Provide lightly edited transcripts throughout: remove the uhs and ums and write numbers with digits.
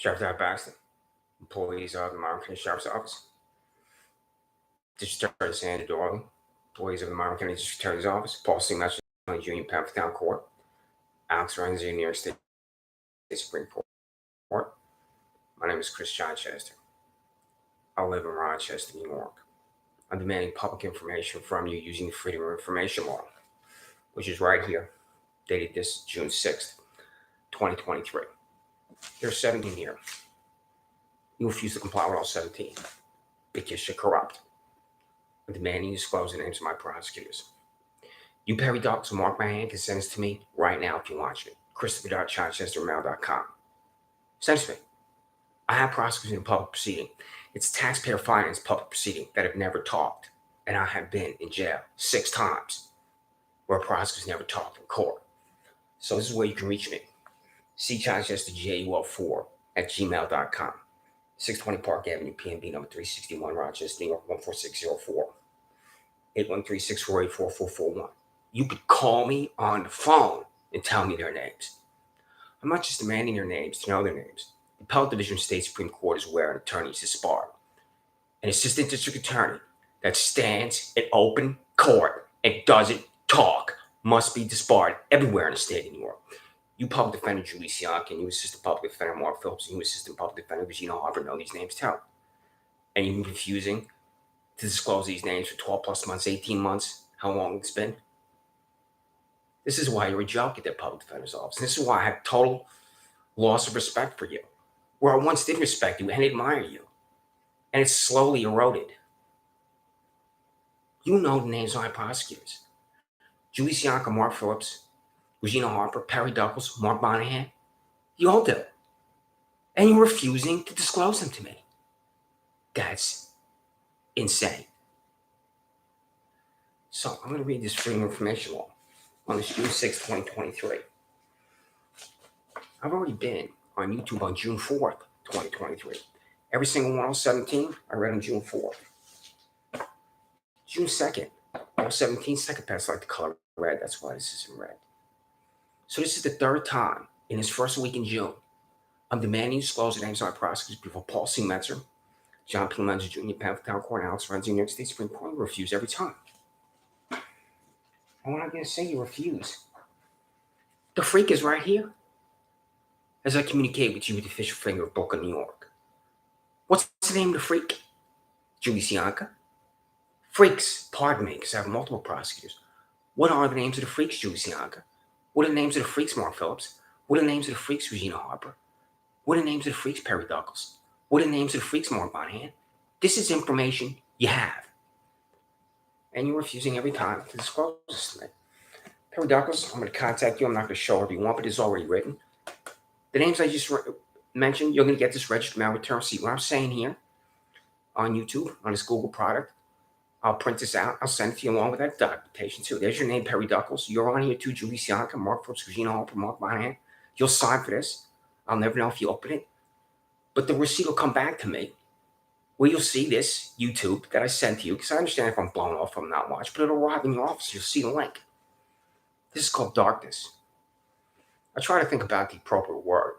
Sheriff Todd Baxter, employees of the Marvin County Sheriff's Office. District Attorney Sandra Doorley, employees of the Marvin County District Attorney's Office. Paul C. Metro, Junior Town Court. Alex Renzi, New York State Supreme Court. My name is Chris Chichester. I live in Rochester, New York. I'm demanding public information from you using the Freedom of Information Law, which is right here, dated this June 6th, 2023. There's 17 here. You refuse to comply with all 17 because you're corrupt. I'm demanding you disclose the names of my prosecutors. You Perry Docs will mark my hand and send this to me right now if you want it. Christopher.chichestermail.com. Send it to me. I have prosecutors in a public proceeding. It's taxpayer finance public proceeding that have never talked. And I have been in jail 6 times where prosecutors never talked in court. So this is where you can reach me. cchichesterjul4 at gmail.com. 620 Park Avenue, PNB number 361, Rochester, New York, 14604. 813-648-4441. You could call me on the phone and tell me their names. I'm not just demanding their names to know their names. The Appellate Division of State Supreme Court is where an attorney is disbarred. An assistant district attorney that stands in open court and doesn't talk must be disbarred everywhere in the state of New York. You public defender Julie Siak and you assistant public defender Mark Phillips and you assistant public defender Regina Harper know these names too. And you've been refusing to disclose these names for 12 plus months, 18 months, how long it's been. This is why you're a joke at that public defender's office. This is why I have total loss of respect for you. Where I once did respect you and admire you. And it's slowly eroded. You know the names of my prosecutors. Julie Siaka, Mark Phillips, Regina Harper, Perry Douglas, Mark Monahan. You all do. And you're refusing to disclose them to me. That's insane. So I'm going to read this Freedom of Information Law on this June 6, 2023. I've already been on YouTube on June 4th, 2023. Every single one of 17, I read on June 4th. June 2nd, all 17 psychopaths like the color red. That's why this is in red. So this is the 3rd time in this first week in June. I'm demanding you disclose the names of my prosecutors before Paul C. Metzer, John P. Menzer Jr., Town Court, Alex Renzi, New York State Supreme Court. Refuse every time. And when I'm going to say you refuse, the freak is right here. As I communicate with you with the official finger of Book of New York. What's the name of the freak? Julie Siaka. Freaks, pardon me, because I have multiple prosecutors. What are the names of the freaks, Julie Siaka? What are the names of the freaks, Mark Phillips? What are the names of the freaks, Regina Harper? What are the names of the freaks, Perry Douglas? What are the names of the freaks, Mark Monahan? This is information you have. And you're refusing every time to disclose this to me. Perry Douglas, I'm going to contact you. I'm not going to show whatever you want, but it's already written. The names I just mentioned, you're going to get this registered mail return receipt. What I'm saying here on YouTube, on this Google product, I'll print this out. I'll send it to you along with that documentation too. There's your name, Perry Douglas. You're on here too, Julie Siaka, Mark Phillips, Regina Harper, Mark Monahan. You'll sign for this. I'll never know if you open it. But the receipt will come back to me where you'll see this YouTube that I sent to you, because I understand if I'm blown off, I'm not watched, but it'll arrive in your office. You'll see the link. This is called darkness. I try to think about the appropriate word.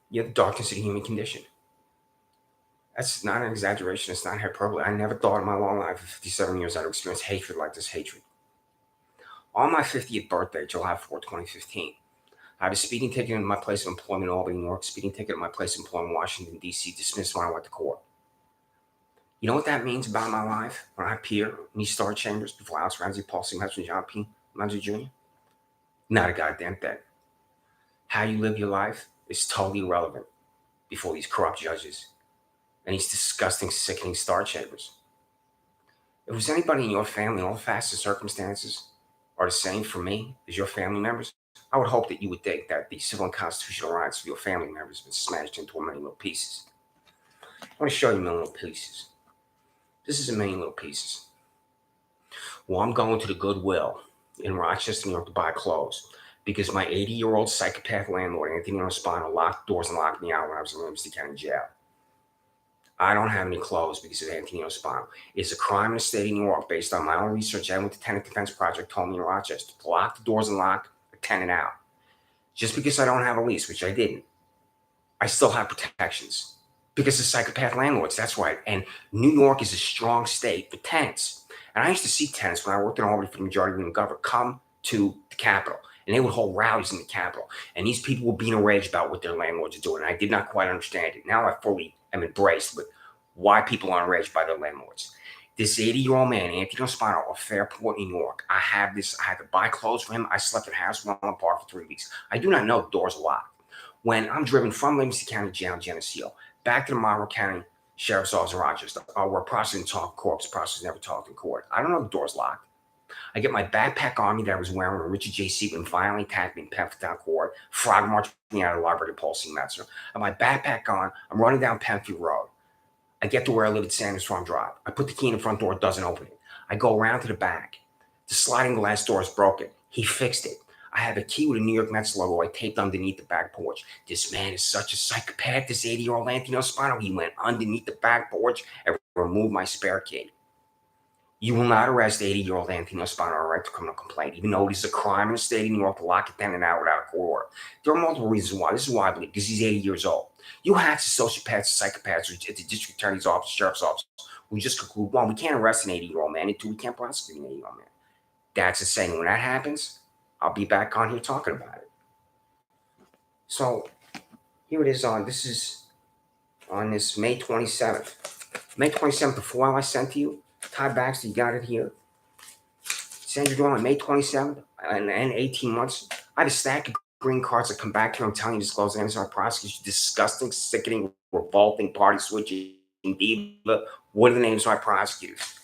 You have the darkness of the human condition. That's not an exaggeration. It's not hyperbole. I never thought in my long life of 57 years I'd experience hatred like this hatred. On my 50th birthday, July 4, 2015, I have a speeding ticket in my place of employment in Albany, New York, speeding ticket in my place of employment in Washington, D.C., dismissed when I went to court. You know what that means about my life when I appear in these star chambers before Alex Renzi, Paul C. Metzer, and John P. Menzer Jr.? Not a goddamn thing. How you live your life is totally irrelevant before these corrupt judges and these disgusting, sickening star chambers. If there's anybody in your family, all the facts and circumstances are the same for me as your family members, I would hope that you would think that the civil and constitutional rights of your family members have been smashed into many little pieces. I want to show you many little pieces. This is a many little pieces. Well, I'm going to the Goodwill in Rochester, New York to buy clothes because my 80-year-old psychopath landlord, Anthony Ospino, locked doors and locked me out when I was in Livingston County Jail. I don't have any clothes because of Anthony Ospino. It's a crime in the state of New York based on my own research. I went to Tenant Defense Project, told me in Rochester to lock the doors and lock a tenant out. Just because I don't have a lease, which I didn't, I still have protections because of psychopath landlords. That's right. And New York is a strong state for tenants. And I used to see tenants when I worked in Albany for the majority of the government come to the Capitol, and they would hold rallies in the Capitol. And these people were being enraged about what their landlords are doing. And I did not quite understand it. Now I fully am embraced with why people are enraged by their landlords. This 80-year-old man, Anthony Ospano of Fairport, New York, I had to buy clothes for him. I slept in house while apart for 3 weeks. I do not know the doors are locked. When I'm driven from Livingston County Jail in Geneseo back to the Monroe County Sheriff's Office in Rochester, where prosecutors talk courts, prosecutors never talked in court. I don't know the door's locked. I get my backpack on me that I was wearing when Richard J. Seaman violently attacked me in Penfield Court, frog marched me out of the library to Paul C. Metzger. I have my backpack on. I'm running down Penfield Road. I get to where I live at Sanders Farm Drive. I put the key in the front door. It doesn't open it. I go around to the back. The sliding glass door is broken. He fixed it. I have a key with a New York Mets logo I taped underneath the back porch. This man is such a psychopath, this 80-year-old Anthony Ospano. He went underneath the back porch and removed my spare key. You will not arrest 80-year-old Anthony Ospano on a right to criminal complaint, even though it is a crime in the state of New York to lock a tenant out without a court order. There are multiple reasons why. This is why I believe, because he's 80 years old. You hacks, sociopaths, psychopaths at the district attorney's office, sheriff's office, who just conclude, one, we can't arrest an 80-year-old man, and two, we can't prosecute an 80-year-old man. That's insane. When that happens, I'll be back on here talking about it. So here it is this is on this May 27th. May 27th, the file I sent to you, Todd Baxter, you got it here. Sandra, on May 27th, and 18 months, I had a stack of green cards that come back here. I'm telling you, disclose the NSR prosecution, disgusting, sickening, revolting, party switching, diva. What are the names of my prosecutors?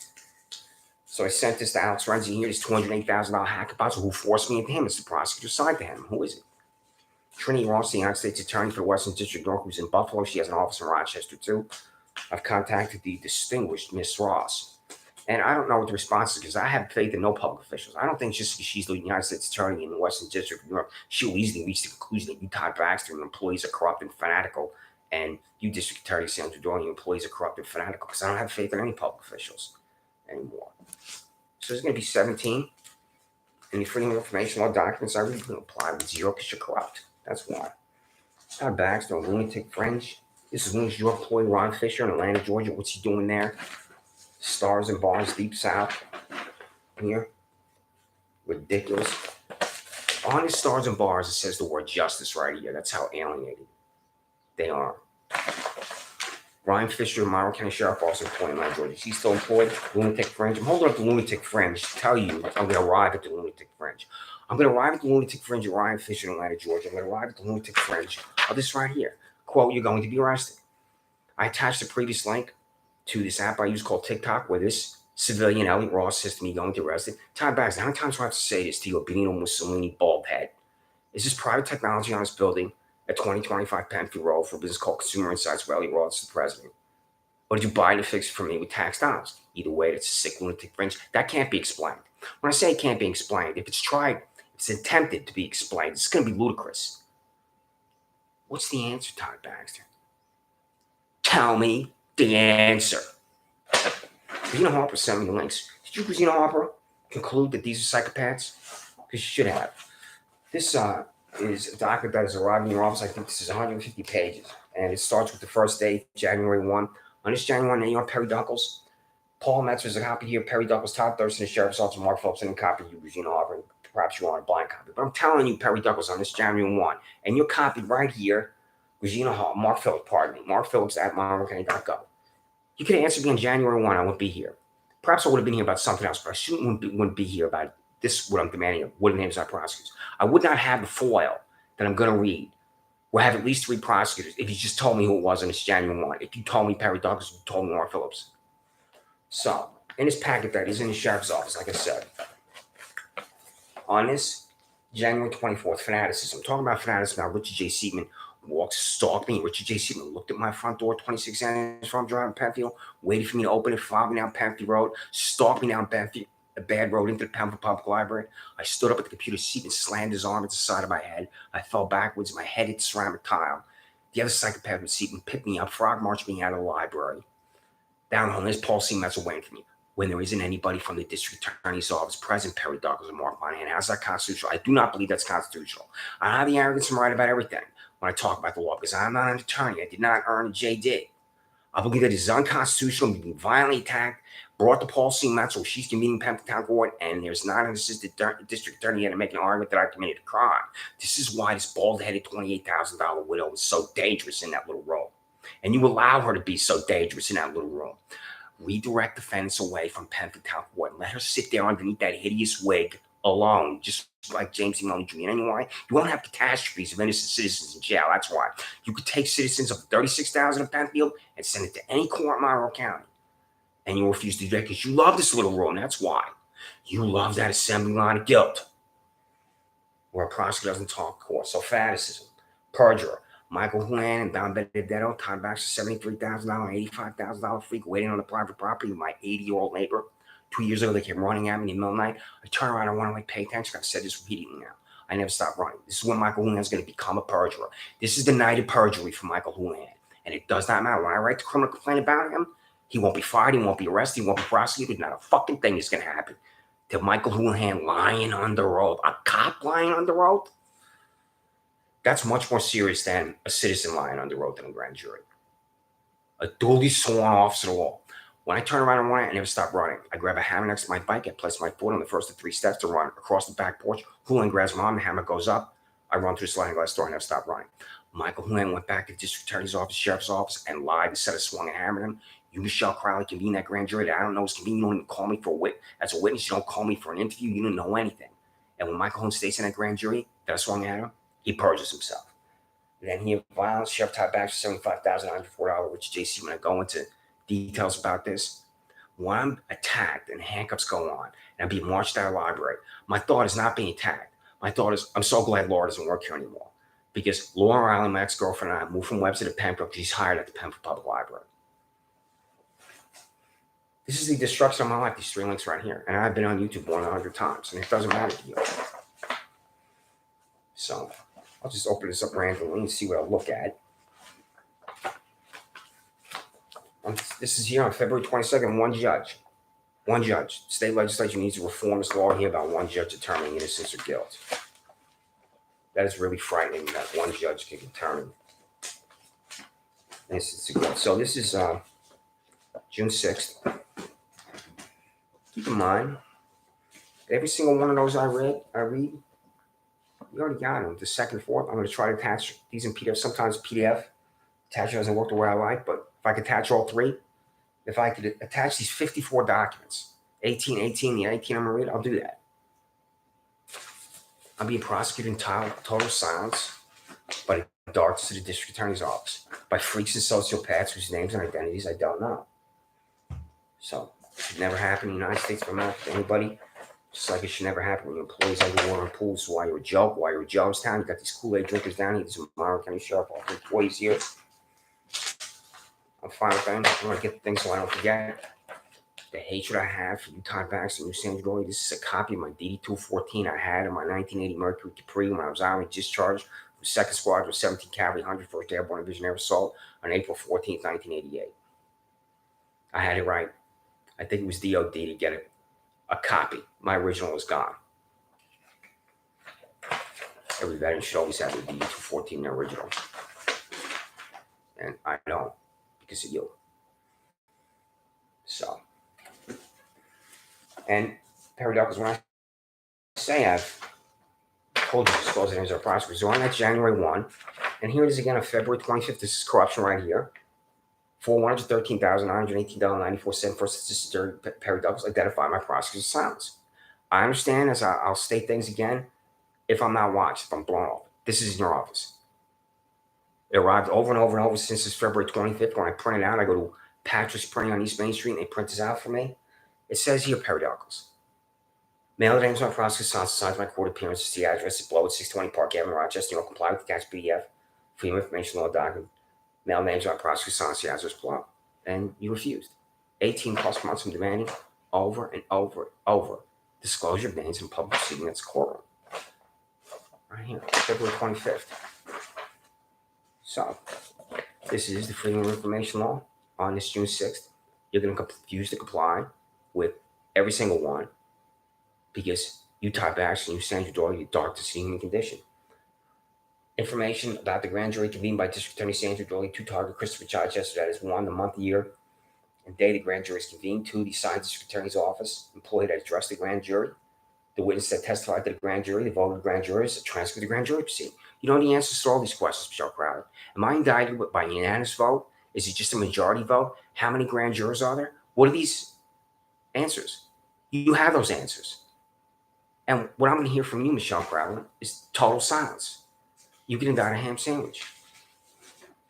So I sent this to Alex Renzi here, this $208,000 hacker boss who forced me into him. It's the prosecutor side to him. Who is it? Trinity Ross, the United States Attorney for the Western District of New York, who's in Buffalo. She has an office in Rochester, too. I've contacted the distinguished Miss Ross. And I don't know what the response is because I have faith in no public officials. I don't think just because she's the United States Attorney in the Western District of New York, she will easily reach the conclusion that you, Todd Baxter, and your employees are corrupt and fanatical, and you, District Attorney Sandra, and your employees are corrupt and fanatical, because I don't have faith in any public officials anymore. So there's going to be 17. Any freedom of information law documents I read will apply with 0 because you're corrupt. That's why. Todd Baxter, a lunatic fringe. This is New York employee Ron Fisher in Atlanta, Georgia. What's he doing there? Stars and bars, deep south. Here. Ridiculous. On his stars and bars, it says the word justice right here. That's how alienated they are. Ryan Fisher, Monroe County Sheriff, also employed in Atlanta, Georgia. Is he still employed? Lunatic fringe. I'm holding up the lunatic fringe to tell you I'm going to arrive at the lunatic fringe. I'm going to arrive at the lunatic fringe of Ryan Fisher in Atlanta, Georgia. I'm going to arrive at the lunatic fringe of this right here. Quote, you're going to be arrested. I attached the previous link to this app I use called TikTok, where this civilian, Elliot Ross, says to me, going to be arrested. Todd Baxter, how many times do I have to say this to you, Benito Mussolini bald head? Is this private technology on this building at 2025 Penfield Road for a business called Consumer Insights, where Elliot Ross is the president? Or did you buy it and fix it for me with tax dollars? Either way, it's a sick lunatic fringe. That can't be explained. When I say it can't be explained, if it's tried, if it's attempted to be explained, it's going to be ludicrous. What's the answer, Todd Baxter? Tell me the answer. Regina Harper sent me the links. Did you, Regina Harper, conclude that these are psychopaths? Because you should have. This is a document that has arrived in your office. I think this is 150 pages. And it starts with the first day, January 1. On this January 1, name on Perry Duckles. Paul Metzger is a copy here. Perry Duckles, Todd Thurston, the Sheriff's Office, Mark Phillips, and a copy of you, Regina Harper. Perhaps you want a blind copy. But I'm telling you, Perry Duckles, on this January 1. And you're copied right here. Regina Hall, Mark Phillips, pardon me. Mark Phillips at monroecounty.gov. You could have answered me on January 1. I wouldn't be here. Perhaps I would have been here about something else, but I wouldn't be here about this, what I'm demanding of, what names I prosecute. I would not have the foil that I'm going to read. We'll have at least 3 prosecutors if you just told me who it was on this January 1. If you told me Perry Douglas, you told me Mark Phillips. So, in this packet that is in the Sheriff's Office, like I said, on this January 24th, fanaticism. I'm talking about fanaticism now. Richard J. Seaman stalked me. Richard J. Seaman looked at my front door, 26 Sanders Farm Drive in Penfield, waited for me to open it, followed me down Penfield Road, stalked me down Penfield, a bad road into the Penfield Public Library. I stood up at the computer seat and slammed his arm at the side of my head. I fell backwards. My head hit the ceramic tile. The other psychopath was seated and picked me up, frog marched me out of the library. Down home, there's Paul C. Metzger waiting for me. When there isn't anybody from the district attorney's office present, Perry Douglas and Mark Monahan. How's that constitutional? I do not believe that's constitutional. I have the arrogance and right about everything. when I talk about the law, because I'm not an attorney. I did not earn a JD. I believe that it is unconstitutional, being violently attacked, brought to Paul C. Metzel, she's convening Penn Court, and there's not an assistant district attorney here to make an argument that I committed a crime. This is why this bald-headed $28,000 widow is so dangerous in that little room. And you allow her to be so dangerous in that little room. Redirect defendants away from Penn Court and let her sit there underneath that hideous wig alone, just like James E. Maloney Jr. And you know why? You won't have catastrophes of innocent citizens in jail. That's why. You could take citizens of 36,000 in Penfield and send it to any court in Monroe County. And you refuse to do that because you love this little room. That's why. You love that assembly line of guilt where a prosecutor doesn't talk court. So fanaticism, perjurer, Michael Hulan and Don Benedetto, Todd Baxter, $73,000, $85,000 freak waiting on the private property with my 80-year-old neighbor. 2 years ago, they came running at me in the middle of the night. I turn around, I want to pay attention. I've said this repeatedly now. I never stop running. This is when Michael Hulan is going to become a perjurer. This is the night of perjury for Michael Hulan. And it does not matter. When I write the criminal complaint about him, he won't be fired, he won't be arrested, he won't be prosecuted. Not a fucking thing is going to happen to Michael Houlihan lying under oath. A cop lying under oath? That's much more serious than a citizen lying under oath in a grand jury. A duly sworn officer of the law. When I turn around and run, I never stop running. I grab a hammer next to my bike. I place my foot on the first of 3 steps to run across the back porch. Houlihan grabs my arm. The hammer goes up. I run through the sliding glass door. I never stop running. Michael Houlihan went back to the district attorney's office, sheriff's office, and lied and said I swung a hammer at him. You, Michelle Crowley, convene that grand jury that I don't know is convenient. You don't even call me for as a witness. You don't call me for an interview. You don't know anything. And when Michael Houlihan states in that grand jury that I swung at him, he perjures himself. Then he violence, Sheriff Todd Baxter, $75,904, which JC, when I go into details about this, when I'm attacked and handcuffs go on and I'm being marched out of the library, my thought is not being attacked. My thought is, I'm so glad Laura doesn't work here anymore. Because Laura Riley, my ex-girlfriend, and I moved from Webster to Pembroke because she's hired at the Pembroke Public Library. This is the destruction of my life, these 3 links right here. And I've been on YouTube more than 100 times, and it doesn't matter to you. So I'll just open this up randomly and see what I'll look at. This is here on February 22nd, one judge. One judge. State legislature needs to reform this law here about one judge determining innocence or guilt. That is really frightening that one judge can determine innocence or guilt. So this is June 6th. Keep in mind, every single one of those I read, we already got them. The second, fourth, I'm going to try to attach these in PDF. Sometimes PDF attachment doesn't work the way I like, but if I could attach all 3, if I could attach these 54 documents, 18, the 18 I'm going to read, I'll do that. I'm being prosecuted in total silence by the darts to the district attorney's office, by freaks and sociopaths whose names and identities I don't know. So it should never happen in the United States of America to anybody. Just like it should never happen when your employees everywhere in pools. Why you're a joke, why you're a Jonestown. You got these Kool-Aid drinkers down here. This is Monroe County Sheriff, all the employees here. I'm fine with them. I want to get the things so I don't forget. The hatred I have for you, Todd Baxter, and you, Sandra, Doorley. This is a copy of my DD-214 I had in my 1980 Mercury Capri when I was honorably discharged from 2nd Squadron, 17 Cavalry, 101st Airborne Division Air Assault on April 14th, 1988. I had it right. I think it was DOD to get it. A copy. My original is gone. Every veteran should always have the DD-214 in their original. And I don't because of you. So. And paradox, when I say I've told you to disclose the names of our prosecutors, on that January 1, and here it is again on February 25th. This is corruption right here. For $113,918.94 for Assistant Perry Douglas, identify my prosecutor's silence. I understand, as I'll state things again, if I'm not watched, if I'm blown off. This is in your office. It arrived over and over and over since this February 25th. When I print it out, I go to Patrick's Printing on East Main Street, and they print this out for me. It says here, Perry Douglas. Mail the names of my prosecutor's silence, signs my court appearances, the address is below at 620 Park Avenue, Rochester. You know, comply with the attached PDF, Freedom of Information Law document. Mail names on prosecutor's silence, the address below. And you refused. 18 plus months from demanding over and over and over disclosure of names in public proceeding that's courtroom. Right here, February 25th. So, this is the Freedom of Information Law on this June 6th. You're going to refuse to comply with every single one because you, Todd Baxter, and you, Sandra Doorley, you dark, deceiving condition. Information about the grand jury convened by District Attorney Sandra, Doorley, 2, Target, Christopher Chichester. That is 1, the month, year, and day the grand jury is convened. 2, the assigned District Attorney's office employee that addressed the grand jury. The witness that testified to the grand jury, the vote of the grand jurors, the transcript of the grand jury proceeding. You know the answers to all these questions, Michelle Crowder. Am I indicted by unanimous vote? Is it just a majority vote? How many grand jurors are there? What are these answers? You have those answers. And what I'm going to hear from you, Michelle Crowder, is total silence. You can indict a ham sandwich.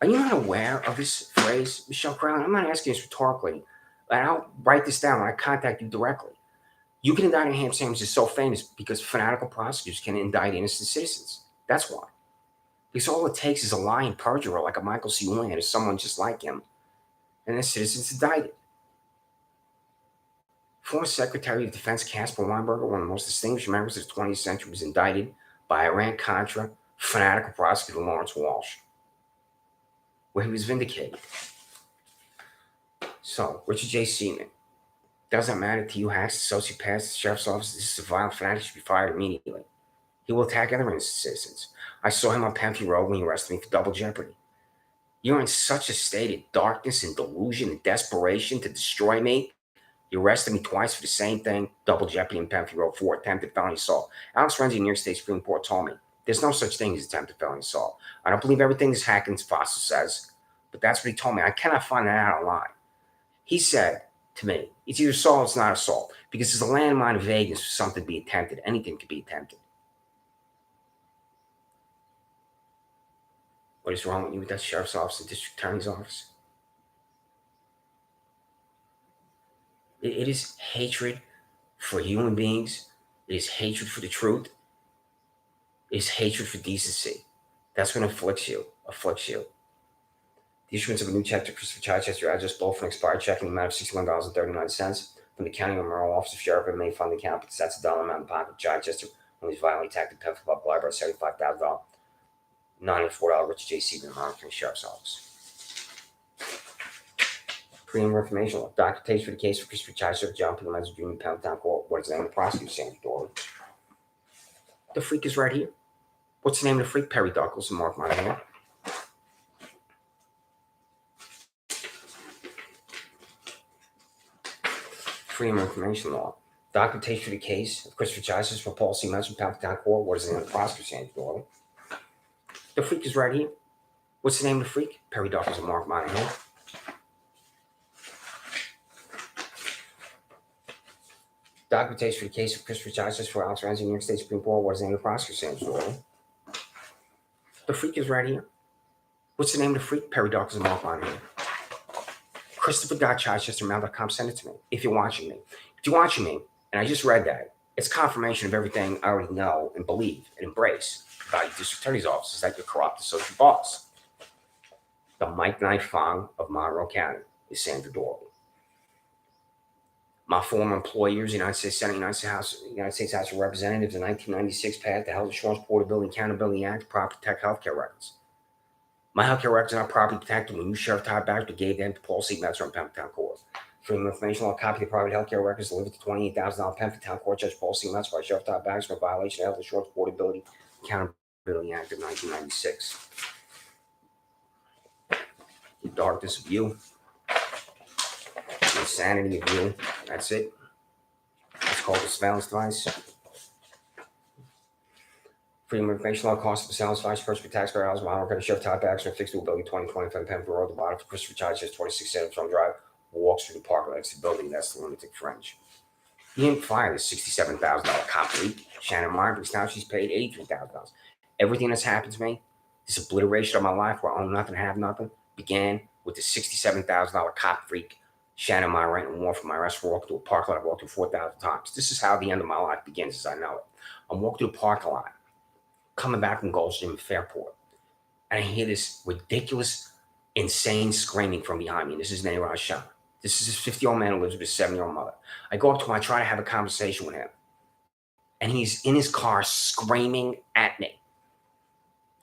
Are you not aware of this phrase, Michelle Crowder? I'm not asking this rhetorically. And I'll write this down when I contact you directly. You can indict a ham sandwich is so famous because fanatical prosecutors can indict innocent citizens. That's why. Because all it takes is a lying perjurer like a Michael C. Wayne or someone just like him, and the citizen's indicted. Former Secretary of Defense Caspar Weinberger, one of the most distinguished members of the 20th century, was indicted by Iran-Contra fanatical prosecutor Lawrence Walsh, where he was vindicated. So, Richard J. Seaman, doesn't matter to you, hacks, sociopaths, the sheriff's office, this is a violent fanatic, should be fired immediately. He will attack other innocent citizens. I saw him on Pemphill Road when he arrested me for double jeopardy. You're in such a state of darkness and delusion and desperation to destroy me. You arrested me twice for the same thing, double jeopardy in Pemphill Road for attempted felony assault. Alex Renzi, New York State Supreme Court, told me there's no such thing as attempted felony assault. I don't believe everything this Hackins fossil says, but that's what he told me. I cannot find that out online. He said to me, it's either assault or it's not assault, because there's a landmine of vagueness for something to be attempted. Anything could be attempted. What is wrong with you with that sheriff's office and district attorney's office? It is hatred for human beings. It is hatred for the truth. It is hatred for decency. That's what afflicts you. The issuance of a new check to Christopher Chichester, address both for an expired check in the amount of $61.39 from the County of Monroe Office of Sheriff and May Fund account, because that's a dollar amount in the pocket of Chichester when he's violently attacked the Pemphill Public Library, $75,000. $94 Richard J. Seaman, Monitoring Sheriff's Office. Freedom of information law. Documentation for the case for Christopher Chichester, John P. Lenz, Jr. Town Court. What is the name of the prosecutor? Sandra Doorley. The freak is right here. What's the name of the freak? Perry Douglas and Mark Monahan. Freedom of information law. Documentation for the case of Christopher Chichester for Paul C. Metz from Town Court. What is the name of the prosecutor? Sandra Doorley. The freak is right here. What's the name of the freak? Perry Douglas and Mark Monahan. Documentation for the case of Christopher Chichester for Alex Renzi, New York State Supreme Court. What is the name of the prosecutor? Sandra Doorley. The freak is right here. What's the name of the freak? Perry Douglas and Mark Monahan. Christopher.Chichester.mail.com. Send it to me if you're watching me. If you're watching me, and I just read that, it's confirmation of everything I already know and believe and embrace about your district attorney's office, is that you're corrupt associate boss. The Mike Knight Fong of Monroe County is Sandra Doorley. My former employers, United States Senate, United States House of Representatives, in 1996 passed the Health Insurance Portability and Accountability Act to properly protect healthcare records. My healthcare records are not properly protected when you, Sheriff Todd, Baxter, gave them to Paul C. Metz from Pemphill Town Court. Freedom of information law. Copy of the private healthcare records delivered to $28,000 Pemphill Town Court Judge Paul C. Metz by Sheriff Todd Baxter for violation of Health Insurance Portability and Accountability Act of 1996. The darkness of you. The insanity of you. That's it. It's called a surveillance device. Freedom of information law. Cost of the surveillance device. First for taxpayer dollars. Model record of Sheriff Todd Baxter. Fixed to building 2020 from Pemphill Road. The bottom for Christopher Chichester, 26 Sandra Drive. Walks through the park, exit the building. That's the lunatic fringe. He didn't fire the $67,000 cop leak. Shannon Meyer, because now she's paid $83,000. Everything that's happened to me, this obliteration of my life where I own nothing, have nothing, began with the $67,000 cop freak Shannon Meyer renting a warrant for my arrest for walking to a parking lot I've walked through 4,000 times. This is how the end of my life begins as I know it. I'm walking through the parking lot, coming back from Gold's Gym in Fairport, and I hear this ridiculous, insane screaming from behind me. This is Nate Rashan. This is this 50-year-old man who lives with his 7-year-old mother. I go up to him, I try to have a conversation with him, and he's in his car screaming at me.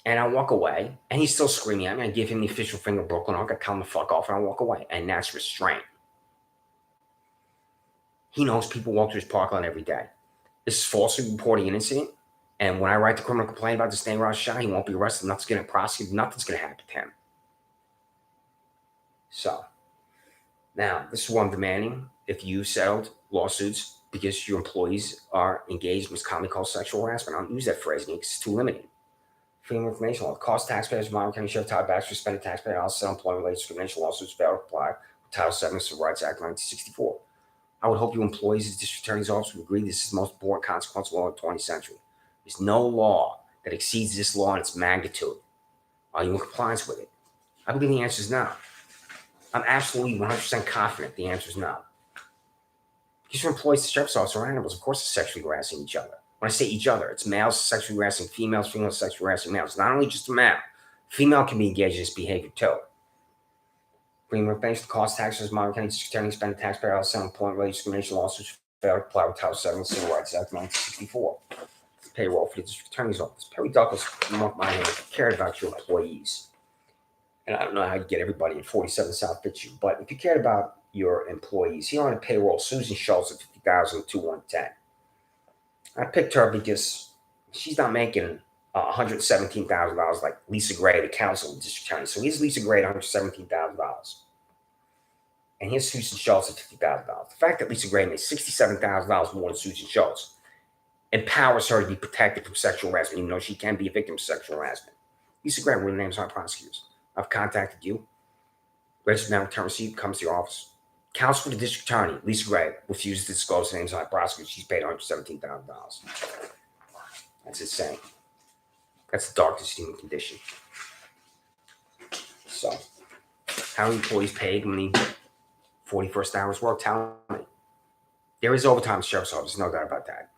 And I walk away, and he's still screaming at me. I give him the official finger Brooklyn. I'm going to tell him to fuck off, and I walk away. And that's restraint. He knows people walk through his parking lot every day. This is falsely reporting an incident. And when I write the criminal complaint about this name Ross shot, he won't be arrested. Nothing's going to prosecute. Nothing's going to happen to him. So now, this is what I'm demanding. If you settled lawsuits because your employees are engaged in what's commonly called sexual harassment, I don't use that phrase because it's too limiting. Freedom of information law. Cost taxpayers, Monroe County Sheriff Todd Baxter suspended taxpayer I'll settle employment-related discrimination lawsuits fail to apply with Title VII of the Civil Rights Act 1964. I would hope you employees of the District Attorney's Office would agree this is the most important consequential law of the 20th century. There's no law that exceeds this law in its magnitude. Are you in compliance with it? I believe the answer is no. I'm absolutely 100% confident the answer is no. Because your employees, the sheriff's office, are animals. Of course, they're sexually harassing each other. When I say each other, it's males sexually harassing females, females sexually harassing males. Not only just a male, female can be engaged in this behavior too. Freedom of information, cost taxes, Monroe County District Attorney spending taxpayer out of employment-related discrimination lawsuits failed to comply with Title VII of the Civil Rights Act 1964. Payroll for the District Attorney's Office. Perry Douglas, mark my hand, cared about your employees. And I don't know how you get everybody at 47 South Fitzhugh, but if you cared about your employees, here on the payroll, Susan Schultz at $50,210. I picked her because she's not making $117,000 like Lisa Gray, the counsel of the district attorney. So here's Lisa Gray at $117,000. And here's Susan Schultz at $50,000. The fact that Lisa Gray made $67,000 more than Susan Schultz empowers her to be protected from sexual harassment, even though she can be a victim of sexual harassment. Lisa Gray, what are the names of our prosecutors? I've contacted you. Registered now return receipt, comes to your office. Counsel for the district attorney, Lisa Gray, refuses to disclose the names of our prosecutors. She's paid $117,000. That's insane. That's the darkest human condition. So, how are employees paid when the 41st hours work? Tell me. There is overtime in the sheriff's office, no doubt about that.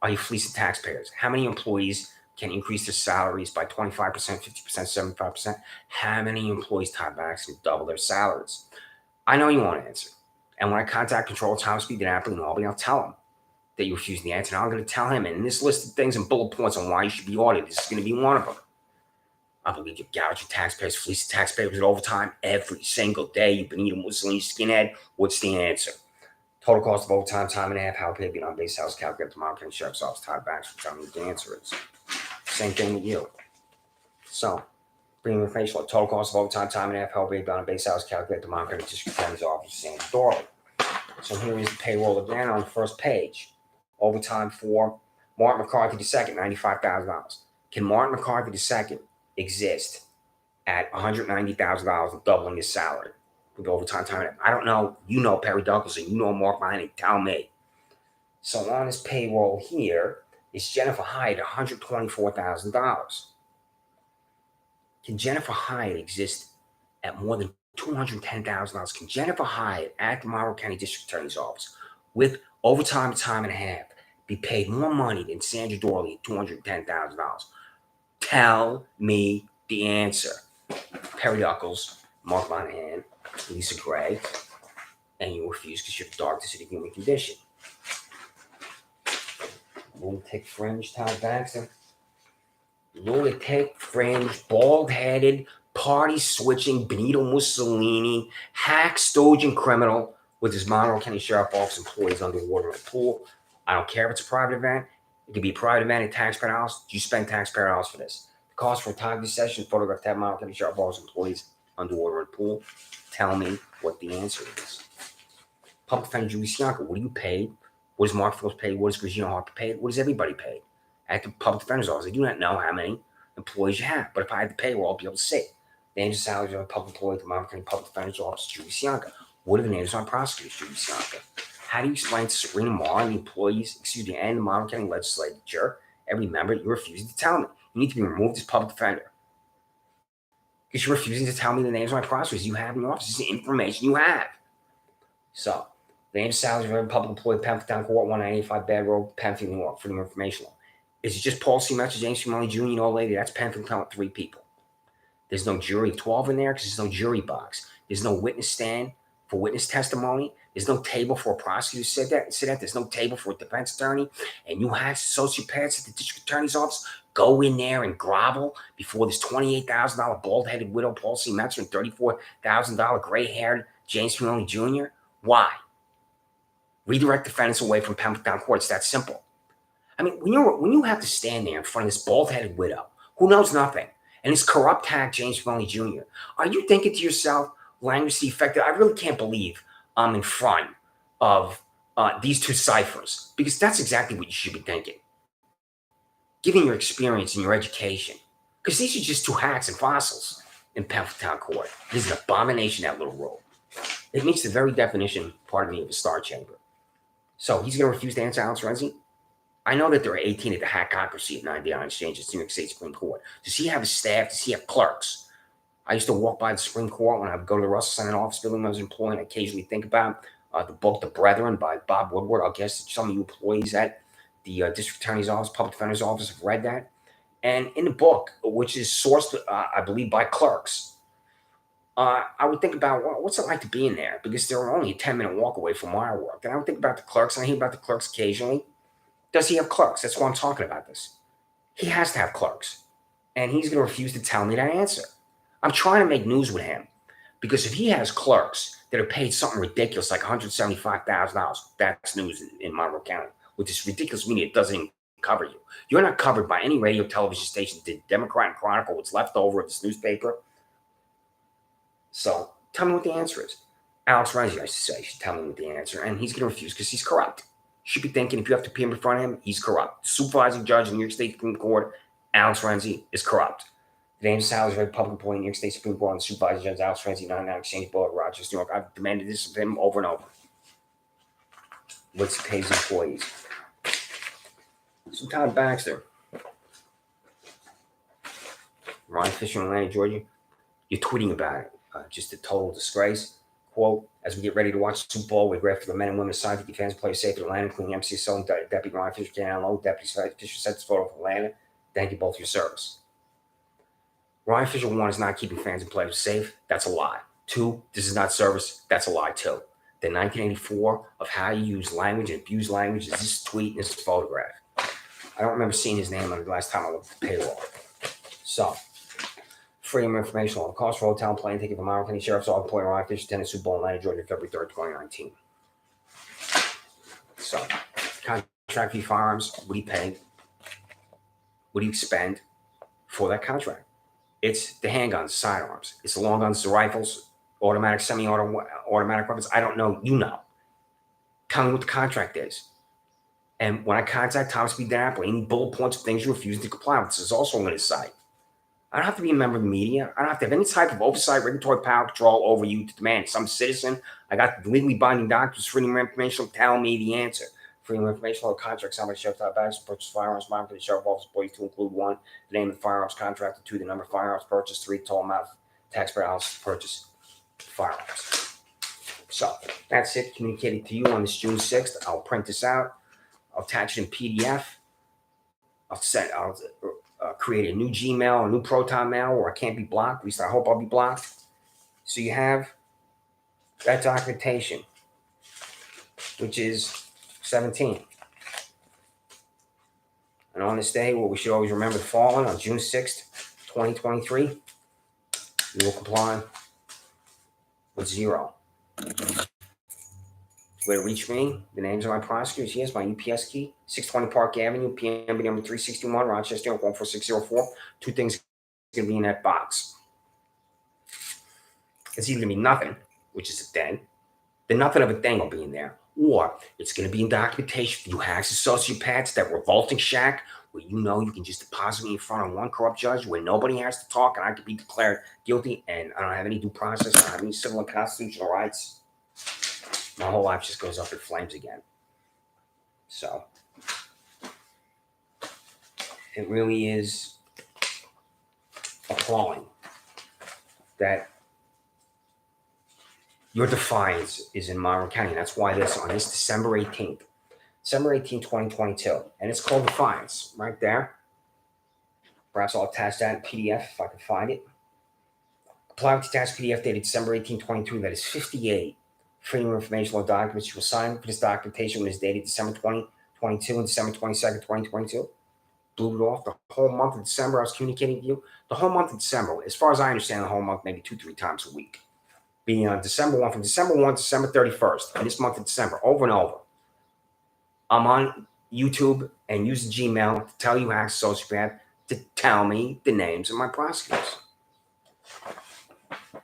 Are you fleecing taxpayers? How many employees can increase their salaries by 25%, 50%, 75%? How many employees, Todd Baxter, can double their salaries? I know you want to answer. And when I contact Control Time Speed and Apple in Albany, I'll tell him that you refuse the answer. And I'm going to tell him, and in this list of things and bullet points on why you should be audited, this is going to be one of them. I believe you're gouging taxpayers, fleecing taxpayers with overtime every single day. You've been eating Mussolini skinhead. What's the answer? Total cost of overtime, time and a half, how paid beyond base house calculated tomorrow County Sheriff's Office, Todd Baxter, tell me what the answer is. Same thing with you. So, premium information, total cost of overtime, time and a half, how paid beyond base house calculated tomorrow County District Attorney's Office, Sandra Doorley. So here is the payroll again on the first page. Overtime for Martin McCarthy II, $95,000. Can Martin McCarthy II exist at $190,000 and doubling his salary with overtime time? I don't know. You know Perry Douglas and you know Mark Miney. Tell me. So on his payroll here is Jennifer Hyde, $124,000. Can Jennifer Hyde exist at more than $210,000? Can Jennifer Hyde at the Monroe County District Attorney's Office with overtime time and a half be paid more money than Sandra Doorley at $210,000? Tell me the answer. Perry Douglas, Mark Monahan, Lisa Gray, and you refuse because you're the darkest of the human condition. Lunatic fringe, Todd Baxter. Lunatic fringe, bald-headed, party-switching Benito Mussolini, hack, stooge, and criminal with his Monroe County Sheriff Office employees underwater in a pool. I don't care if it's a private event. It could be a private event at taxpayer dollars. You spend taxpayer dollars for this. The cost for a targeted session, photograph that Monroe County Sheriff Office employees underwater in a pool. Tell me what the answer is. Public Defender Julie Sianka, what are you paid? What is Mark Phillips paid? What is Regina Harper paid? What is everybody paid? At the Public Defender's Office, I do not know how many employees you have, but if I had the payroll, I'd be able to see. The names and salaries of a public employee at the Monroe County Public Defender's Office, Julie Sianka. What are the names of our prosecutors, Julie Sianka? How do you explain to Sabrina Marr and the employees, and the Monroe County Legislature, every member, you're refusing to tell me? You need to be removed as public defender. Because you're refusing to tell me the names of my prosecutors you have in your office. This is the information you have. So, the names and salaries of every public employee, Penfield Town Court, 185 Bad Road, Penfield, New York, Freedom of Information Law. Is it just Paul C. Metzer, James F. Money Jr., and old lady? That's Penfield Town with 3 people. There's no jury of 12 in there because there's no jury box. There's no witness stand for witness testimony. There's no table for a prosecutor to sit at. There's no table for a defense attorney. And you have sociopaths at the district attorney's office go in there and grovel before this $28,000 bald-headed widow Paul C. Metzer and $34,000 gray-haired James F. Money Jr. Why? Redirect defendants away from Penfield Town Court. It's that simple. I mean, when you have to stand there in front of this bald-headed widow who knows nothing, and this corrupt hack James Foley Jr., are you thinking to yourself, language defective, I really can't believe I'm in front of these two ciphers? Because that's exactly what you should be thinking, given your experience and your education. Because these are just two hacks and fossils in Town Court. It is an abomination, that little rule. It meets the very definition, pardon me, of a star chamber. So he's going to refuse to answer Alex Renzi? I know that there are 18 at the hackocracy at 99 Exchanges, New York State Supreme Court. Does he have a staff? Does he have clerks? I used to walk by the Supreme Court when I would go to the Russell Senate office building when I was employed. I occasionally think about the book The Brethren by Bob Woodward. I'll guess that some of you employees at the District Attorney's Office, Public Defender's Office have read that. And in the book, which is sourced, I believe, by clerks, I would think about, well, what's it like to be in there? Because they're only a 10-minute walk away from wire work. And I would think about the clerks, and I hear about the clerks occasionally. Does he have clerks? That's why I'm talking about this. He has to have clerks. And he's going to refuse to tell me that answer. I'm trying to make news with him. Because if he has clerks that are paid something ridiculous like $175,000, that's news in Monroe County. With this ridiculous media, it doesn't even cover you. You're not covered by any radio television station. The Democrat and Chronicle, what's left over of this newspaper. So tell me what the answer is. Alex Renzi, I should say, should tell me what the answer. And he's going to refuse because he's corrupt. Should be thinking, if you have to appear in front of him, he's corrupt. Supervising judge in New York State Supreme Court, Alex Renzi, is corrupt. The name of Sal is a public employee in New York State Supreme Court and supervising judge Alex Renzi, 99 Exchange Board, Rochester, New York. I've demanded this of him over and over. What's pays employees? So Todd Baxter, Ryan Fisher in Atlanta, Georgia, you're tweeting about it. Just a total disgrace. Quote, as we get ready to watch the Super Bowl, we're grateful for the men and women assigned to keep fans and players safe in Atlanta, including MCSO and Deputy Ryan Fisher, Jan Lowe. Deputy Fisher sent this photo from Atlanta. Thank you both for your service. Ryan Fisher, 1, is not keeping fans and players safe. That's a lie. 2, this is not service. That's a lie, too. The 1984 of how you use language and abuse language is this tweet and this photograph. I don't remember seeing his name on the last time I looked at the payroll. So, freedom of information on cost for hotel and plane ticket from Monroe County Sheriff's Office, employee Ryan Fisher, attended Super Bowl in Atlanta, Georgia, February 3rd, 2019. So, contract fee firearms, what do you pay? What do you expend for that contract? It's the handguns, sidearms. It's the long guns, the rifles, automatic, semi-automatic weapons. I don't know. You know. Tell me what the contract is. And when I contact Thomas B. Dapple, any bullet points of things you refuse to comply with, this is also on his site. I don't have to be a member of the media. I don't have to have any type of oversight, regulatory power, control over you to demand some citizen. I got the legally binding documents, freedom of information, tell me the answer. Freedom of information on contract signed by Sheriff Todd Baxter, purchase firearms, monitor for the Sheriff Office employees to include 1, the name of the firearms contractor, 2, the number of firearms purchased, 3, total amount of taxpayer dollars to purchase firearms. So that's it. Communicated to you on this June 6th. I'll print this out. I'll attach it in PDF. I'll create a new Gmail, a new Proton mail where I can't be blocked. At least I hope I'll be blocked. So you have that documentation, which is 17. And on this day, where we should always remember the fallen, on June 6th, 2023, we will comply with 0. Way to reach me, the names of my prosecutors. Yes, my UPS key, 620 Park Avenue, PMB number 361, Rochester, 14604. 2 things are going to be in that box. It's either going to be nothing, which is a thing. The nothing of a thing will be in there. Or it's going to be in documentation for you hacks, sociopaths, that revolting shack where you know you can just deposit me in front of one corrupt judge where nobody has to talk and I can be declared guilty and I don't have any due process, I don't have any civil and constitutional rights. My whole life just goes up in flames again. So it really is appalling that your defiance is in Monroe County. That's why this on this December 18th, 2022, and it's called Defiance right there. Perhaps I'll attach that in PDF if I can find it. Apply with attached PDF dated December 18, 2022. That is 58 freedom of information law documents. You will sign for this documentation when it's dated December 2022 and December 22nd, 2022. Blew it off the whole month of December. I was communicating with you. The whole month of December, as far as I understand, the whole month, maybe 2-3 times a week. Being on December 1, from December 1 to December 31st, and this month of December, over and over. I'm on YouTube and use the Gmail to tell you hack sociopath to tell me the names of my prosecutors.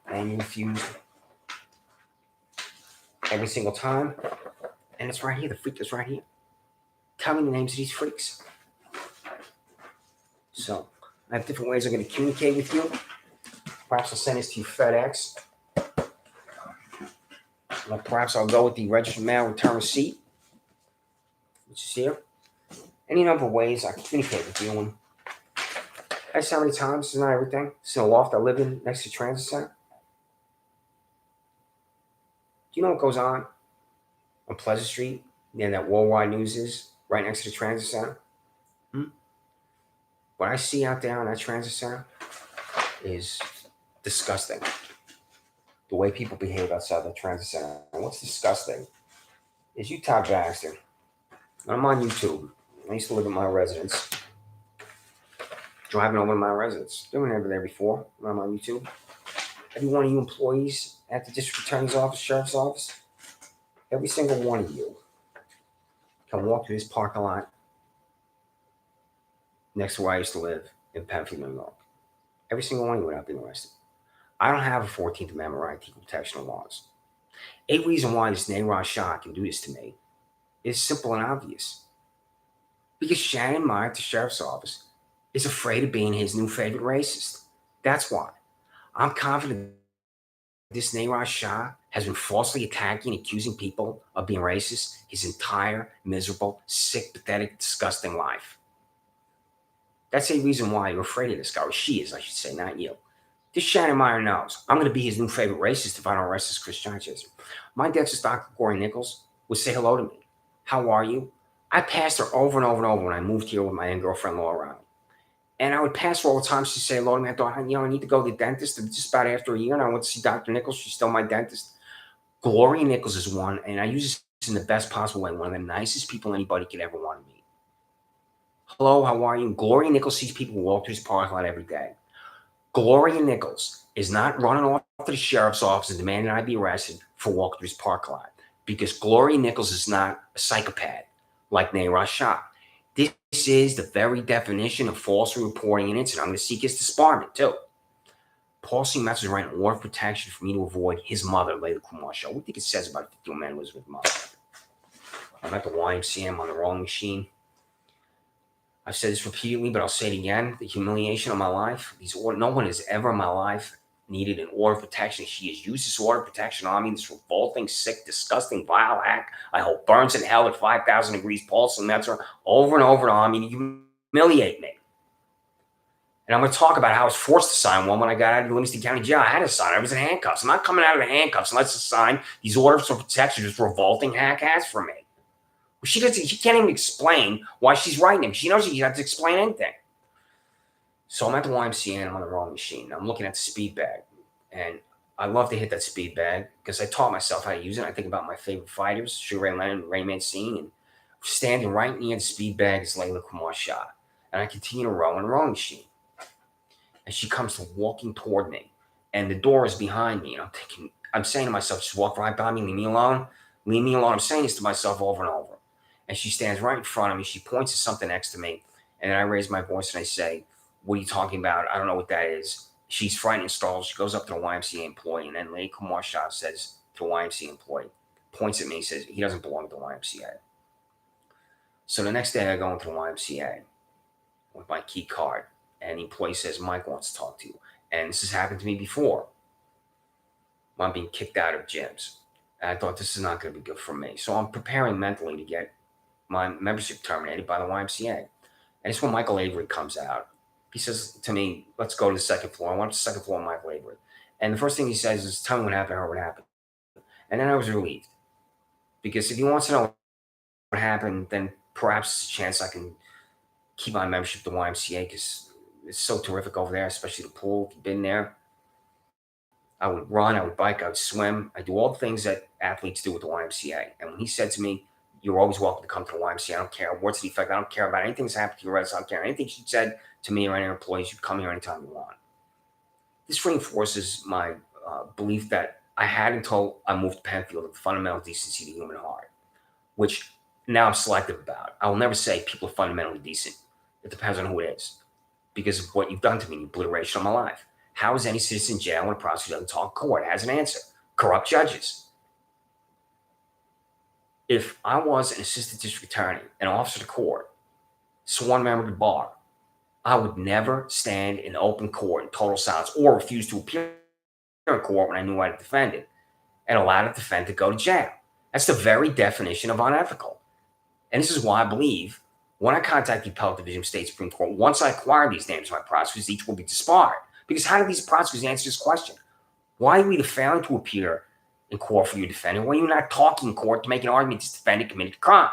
And you refuse every single time. And it's right here. The freak is right here. Tell me the names of these freaks. So I have different ways I'm going to communicate with you. Perhaps I'll send this to you FedEx. Or perhaps I'll go with the registered mail return receipt, which is here. Any number of ways I can communicate with you. And that's how many times. This is not everything. This is a loft I live in next to Transit Center. Do you know what goes on Pleasant Street? Near that Worldwide News is right next to the Transit Center. What I see out there on that Transit Center is disgusting. The way people behave outside the Transit Center. And what's disgusting is you, Todd Baxter. I'm on YouTube. I used to live in my residence. Driving over to my residence. They were never there before when I'm on YouTube. Every one of you employees at the district attorney's office, sheriff's office, every single one of you can walk through this parking lot next to where I used to live in Penfield, New York. Every single one of you without being arrested. I don't have a 14th Amendment right to equal protection laws. A reason why this Nayraj Shah can do this to me is simple and obvious. Because Shannon Meyer at the sheriff's office is afraid of being his new favorite racist. That's why. I'm confident this Nayraj Shah has been falsely attacking and accusing people of being racist his entire miserable, sick, pathetic, disgusting life. That's a reason why you're afraid of this guy, or she is, I should say, not you. This Shannon Meyer knows I'm going to be his new favorite racist if I don't arrest this Chris Chaser. My dentist, Dr. Corey Nichols, would say hello to me. How are you? I passed her over and over and over when I moved here with my then girlfriend, Laura Riley. And I would pass her all the time. She'd say hello to me. I thought, I need to go to the dentist. And just about after a year, and I went to see Dr. Nichols. She's still my dentist. Gloria Nichols is one, and I use this in the best possible way. One of the nicest people anybody could ever want to meet. Hello, how are you? Gloria Nichols sees people walk through his parking lot every day. Gloria Nichols is not running off to the sheriff's office and demanding I be arrested for walking through his parking lot, because Gloria Nichols is not a psychopath like Nayraj Shah. This is the very definition of falsely reporting an incident. I'm going to seek his disbarment, too. Paulson Metz was writing an order of protection for me to avoid his mother, Layla Kumar Shah. What do you think it says about a 50-year man who lives with his mother? I'm at the YMCA. I'm on the rowing machine. I've said this repeatedly, but I'll say it again. The humiliation of my life. No one has ever in my life needed an order of protection. She has used this order of protection on me, this revolting, sick, disgusting, vile act. I hope burns in hell at 5,000 degrees. Paulson Metzer over and over on me to humiliate me. And I'm going to talk about how I was forced to sign one when I got out of the Livingston County Jail. I had to sign. I was in handcuffs. I'm not coming out of the handcuffs unless I sign these orders of protection. Just revolting hack has for me. She can't even explain why she's writing them. She knows she doesn't have to explain anything. So I'm at the YMCA and I'm on the rowing machine. I'm looking at the speed bag. And I love to hit that speed bag because I taught myself how to use it. I think about my favorite fighters, Sugar Ray Leonard and Ray Mancini. And standing right near the speed bag is Layla Kumar Shah. And I continue to row in the rowing machine. And she comes walking toward me. And the door is behind me. And I'm saying to myself, just walk right by me, leave me alone. Leave me alone. I'm saying this to myself over and over. And she stands right in front of me. She points to something next to me. And then I raise my voice and I say, what are you talking about? I don't know what that is. She's frightened and stalls. She goes up to the YMCA employee. And then Lady Kumar Shah says to the YMCA employee, points at me and says, he doesn't belong to the YMCA. So the next day I go into the YMCA with my key card. And the employee says, Mike wants to talk to you. And this has happened to me before. I'm being kicked out of gyms. And I thought this is not going to be good for me. So I'm preparing mentally to get my membership terminated by the YMCA. And it's when Michael Avery comes out. He says to me, let's go to the second floor. I want the second floor of Michael Avery. And the first thing he says is, tell me what happened, or what happened. And then I was relieved. Because if he wants to know what happened, then perhaps there's a chance I can keep my membership to the YMCA, because it's so terrific over there, especially the pool. If you've been there, I would run, I would bike, I would swim. I do all the things that athletes do with the YMCA. And when he said to me, you're always welcome to come to the YMCA. I don't care. Words to the effect, I don't care about anything that's happened to your residents. I don't care. Anything she said to me or any employees, you come here anytime you want. This reinforces my belief that I had until I moved to Penfield, the fundamental decency of the human heart, which Now I'm selective about it. I will never say people are fundamentally decent. It depends on who it is. Because of what you've done to me, obliteration of my life. How is any citizen in jail when a prosecutor doesn't talk in court? It has an answer. Corrupt judges. If I was an assistant district attorney, an officer of the court, sworn member of the bar, I would never stand in open court in total silence or refuse to appear in court when I knew I had defended and allow the defendant to go to jail. That's the very definition of unethical. And this is why I believe when I contact the Appellate Division of State Supreme Court, once I acquire these names of my prosecutors, each will be disbarred. Because how do these prosecutors answer this question? Why are you either failing to appear in court for your defendant, or are you not talking in court to make an argument this defendant committed a crime?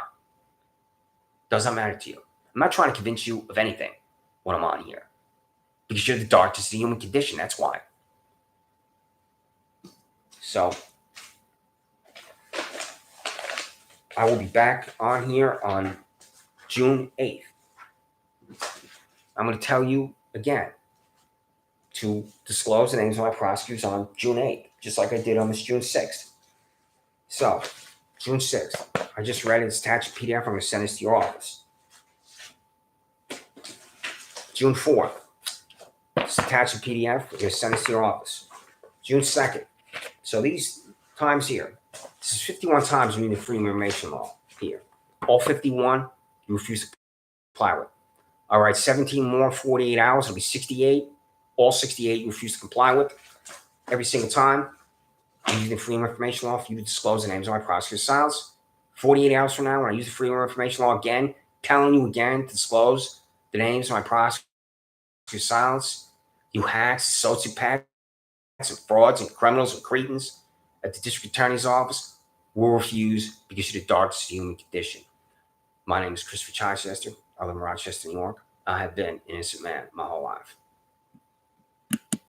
Does not matter to you. I'm not trying to convince you of anything when I'm on here. Because you're the darkest of the human condition, that's why. So, I will be back on here on June 8th. I'm going to tell you again to disclose the names of my prosecutors on June 8th, just like I did on this June 6th. So, June 6th, I just read it. It's attached PDF. I'm going to send this to your office. June 4th, it's attached PDF. I'm going to send this to your office. June 2nd. So these times here, this is 51 times you need the Freedom of Information Law here. All 51, you refuse to comply with. All right, 17 more, 48 hours, it'll be 68. All 68 you refuse to comply with. Every single time, I'm using the Freedom of Information Law for you to disclose the names of my prosecutor's silence. 48 hours from now, when I use the Freedom of Information Law again, telling you again to disclose the names of my prosecutor's silence, you hacks, sociopaths, and frauds, and criminals, and cretins at the district attorney's office will refuse because you're the darkest human condition. My name is Christopher Chichester. I live in Rochester, New York. I have been an innocent man my whole life.